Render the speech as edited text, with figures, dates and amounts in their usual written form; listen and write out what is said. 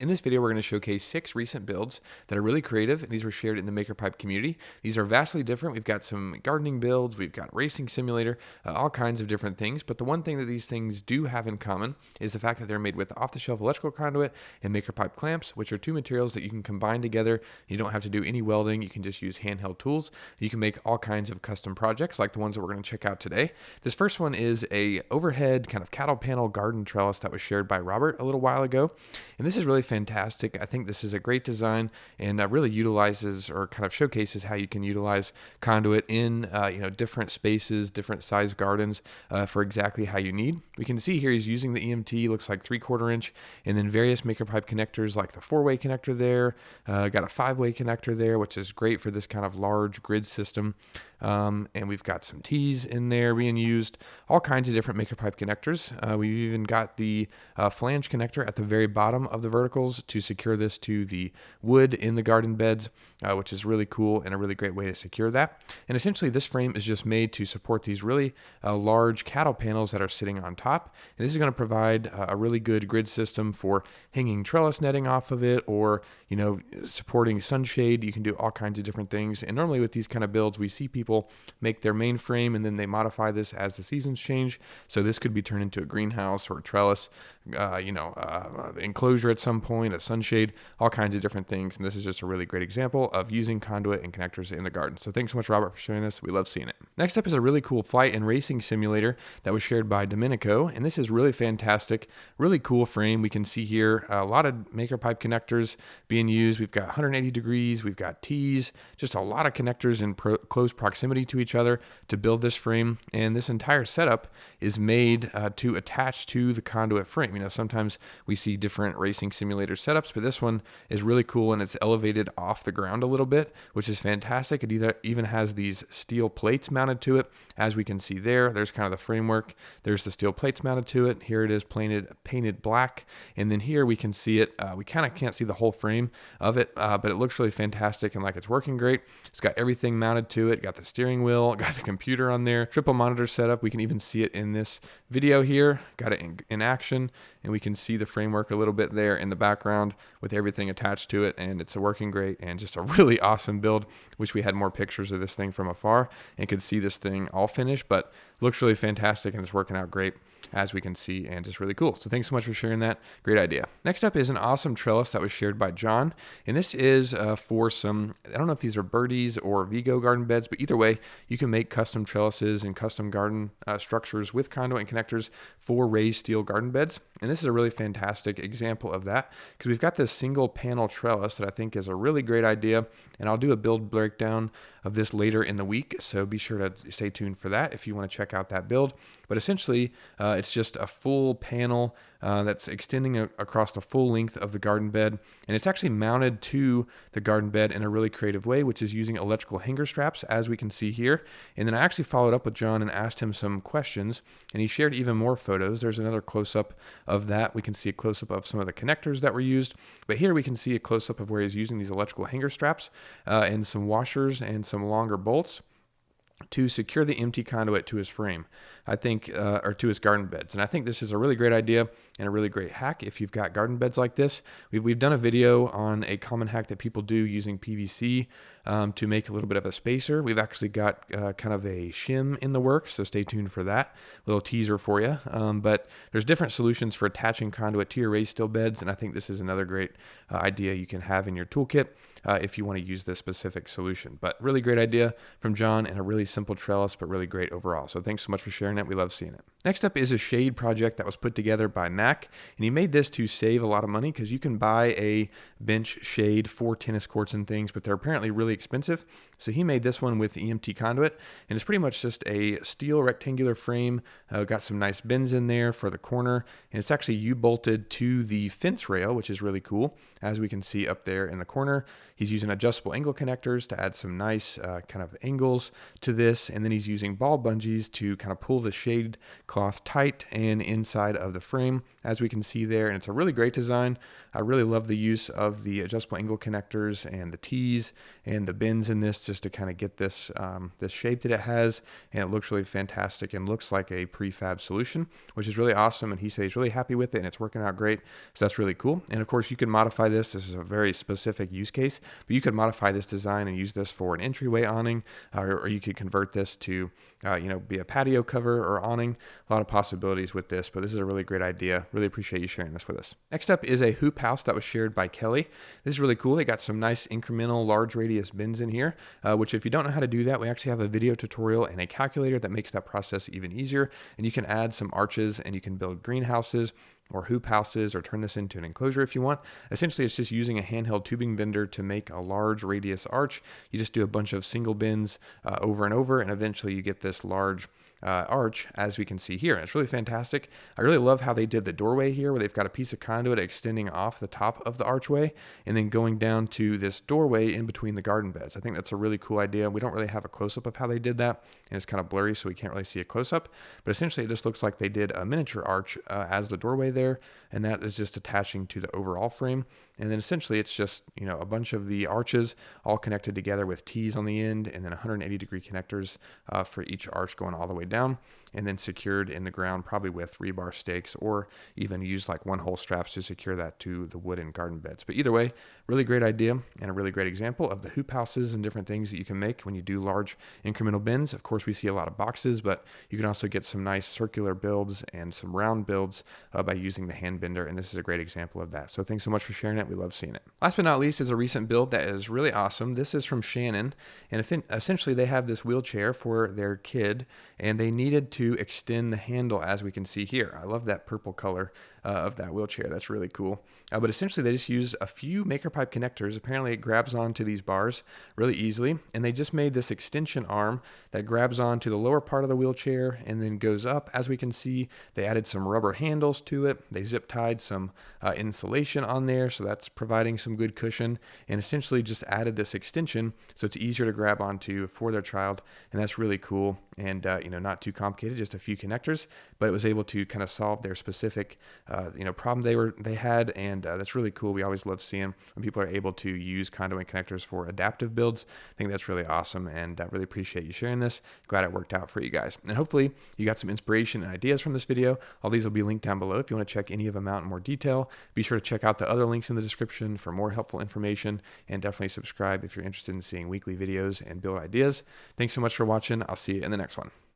In this video, we're going to showcase 6 recent builds that are really creative, and these were shared in the MakerPipe community. These are vastly different. We've got some gardening builds, we've got racing simulator, all kinds of different things. But the one thing that these things do have in common is the fact that they're made with off-the-shelf electrical conduit and MakerPipe clamps, which are two materials that you can combine together. You don't have to do any welding. You can just use handheld tools. You can make all kinds of custom projects like the ones that we're going to check out today. This first one is a overhead kind of cattle panel garden trellis that was shared by Robert a little while ago. And this is really fantastic. I think this is a great design and really utilizes or kind of showcases how you can utilize conduit in different spaces, different size gardens for exactly how you need. We can see here he's using the EMT, looks like 3/4 inch, and then various MakerPipe connectors like the 4-way connector there, got a 5-way connector there, which is great for this kind of large grid system. And we've got some T's in there being used, all kinds of different MakerPipe connectors. We've even got the flange connector at the very bottom of the verticals to secure this to the wood in the garden beds, which is really cool and a really great way to secure that. And essentially this frame is just made to support these really large cattle panels that are sitting on top. And this is going to provide a really good grid system for hanging trellis netting off of it, or supporting sunshade. You can do all kinds of different things. And normally with these kind of builds, we see people make their main frame and then they modify this as the seasons change. So this could be turned into a greenhouse or a trellis, enclosure at some point, a sunshade, all kinds of different things. And this is just a really great example of using conduit and connectors in the garden. So thanks so much, Robert, for showing this. We love seeing it. Next up is a really cool flight and racing simulator that was shared by Domenico. And this is really fantastic, really cool frame. We can see here a lot of MakerPipe connectors being used. We've got 180 degrees, we've got T's, just a lot of connectors in close proximity to each other to build this frame. And this entire setup is made to attach to the conduit frame. Sometimes we see different racing simulator setups, but this one is really cool and it's elevated off the ground a little bit, which is fantastic. It even has these steel plates mounted to it. As we can see there, there's kind of the framework. There's the steel plates mounted to it. Here it is painted black. And then here we can see it. We kind of can't see the whole frame of it, but it looks really fantastic and like it's working great. It's got everything mounted to it. Got the steering wheel, got the computer on there, triple monitor setup. We can even see it in this video here. Got it in action, and we can see the framework a little bit there in the background with everything attached to it, and it's working great and just a really awesome build. Wish we had more pictures of this thing from afar and could see this thing all finished, but looks really fantastic and it's working out great as we can see, and just really cool. So thanks so much for sharing that. Great idea. Next up is an awesome trellis that was shared by John, and this is for some, I don't know if these are birdies or Vigo garden beds, but either way, you can make custom trellises and custom garden structures with conduit and connectors for raised steel garden beds. And this is a really fantastic example of that because we've got this single panel trellis that I think is a really great idea, and I'll do a build breakdown of this later in the week, so be sure to stay tuned for that if you want to check out that build. But essentially, it's just a full panel that's extending across the full length of the garden bed, and it's actually mounted to the garden bed in a really creative way, which is using electrical hanger straps, as we can see here. And then I actually followed up with John and asked him some questions, and he shared even more photos. There's another close-up of that. We can see a close-up of some of the connectors that were used, but here we can see a close-up of where he's using these electrical hanger straps and some washers and some longer bolts to secure the empty conduit to his frame, I think, or to his garden beds. And I think this is a really great idea and a really great hack if you've got garden beds like this. We've done a video on a common hack that people do using PVC to make a little bit of a spacer. We've actually got kind of a shim in the works, so stay tuned for that. Little teaser for you. But there's different solutions for attaching conduit to your raised steel beds, and I think this is another great idea you can have in your toolkit if you want to use this specific solution. But really great idea from John, and a really simple trellis, but really great overall. So thanks so much for sharing it. We love seeing it. Next up is a shade project that was put together by Mac, and he made this to save a lot of money because you can buy a bench shade for tennis courts and things, but they're apparently really expensive. So he made this one with EMT conduit, and it's pretty much just a steel rectangular frame. Got some nice bends in there for the corner, and it's actually U-bolted to the fence rail, which is really cool, as we can see up there in the corner. He's using adjustable angle connectors to add some nice kind of angles to this, and then he's using ball bungees to kind of pull the shade cloth tight and inside of the frame, as we can see there. And it's a really great design. I really love the use of the adjustable angle connectors and the T's and the bins in this, just to kind of get this this shape that it has. And it looks really fantastic and looks like a prefab solution, which is really awesome. And he said he's really happy with it and it's working out great. So that's really cool. And of course you can modify this. This is a very specific use case, but you could modify this design and use this for an entryway awning, or you could convert this to be a patio cover or awning. A lot of possibilities with this, but this is a really great idea. Really appreciate you sharing this with us. Next up is a hoop house that was shared by Kelly. This is really cool. They got some nice incremental large radius bins in here, which if you don't know how to do that, we actually have a video tutorial and a calculator that makes that process even easier. And you can add some arches and you can build greenhouses or hoop houses, or turn this into an enclosure if you want. Essentially, it's just using a handheld tubing bender to make a large radius arch. You just do a bunch of single bins over and over, and eventually you get this large arch, as we can see here. And it's really fantastic. I really love how they did the doorway here, where they've got a piece of conduit extending off the top of the archway and then going down to this doorway in between the garden beds. I think that's a really cool idea. We don't really have a close-up of how they did that, and it's kind of blurry, so we can't really see a close-up, but essentially it just looks like they did a miniature arch as the doorway there, and that is just attaching to the overall frame. And then essentially it's just, a bunch of the arches all connected together with T's on the end, and then 180-degree connectors for each arch going all the way down, and then secured in the ground, probably with rebar stakes, or even use like one-hole straps to secure that to the wooden garden beds. But either way, really great idea and a really great example of the hoop houses and different things that you can make when you do large incremental bins. Of course, we see a lot of boxes, but you can also get some nice circular builds and some round builds by using the hand bender, and this is a great example of that. So thanks so much for sharing it. We love seeing it. Last but not least is a recent build that is really awesome. This is from Shannon, and essentially they have this wheelchair for their kid, and they needed to extend the handle, as we can see here. I love that purple color of that wheelchair. That's really cool. But essentially they just use a few maker pipe connectors. Apparently it grabs onto these bars really easily, and they just made this extension arm that grabs onto the lower part of the wheelchair and then goes up. As we can see, they added some rubber handles to it. They zip tied some insulation on there, so that's providing some good cushion, and essentially just added this extension so it's easier to grab onto for their child. And that's really cool, and not too complicated, just a few connectors, but it was able to kind of solve their specific problem they had, and that's really cool. We always love seeing when people are able to use conduit connectors for adaptive builds. I think that's really awesome, and I really appreciate you sharing this. Glad it worked out for you guys, and hopefully you got some inspiration and ideas from this video. All these will be linked down below if you want to check any of them out in more detail. Be sure to check out the other links in the description for more helpful information, and definitely subscribe if you're interested in seeing weekly videos and build ideas. Thanks so much for watching. I'll see you in the next one.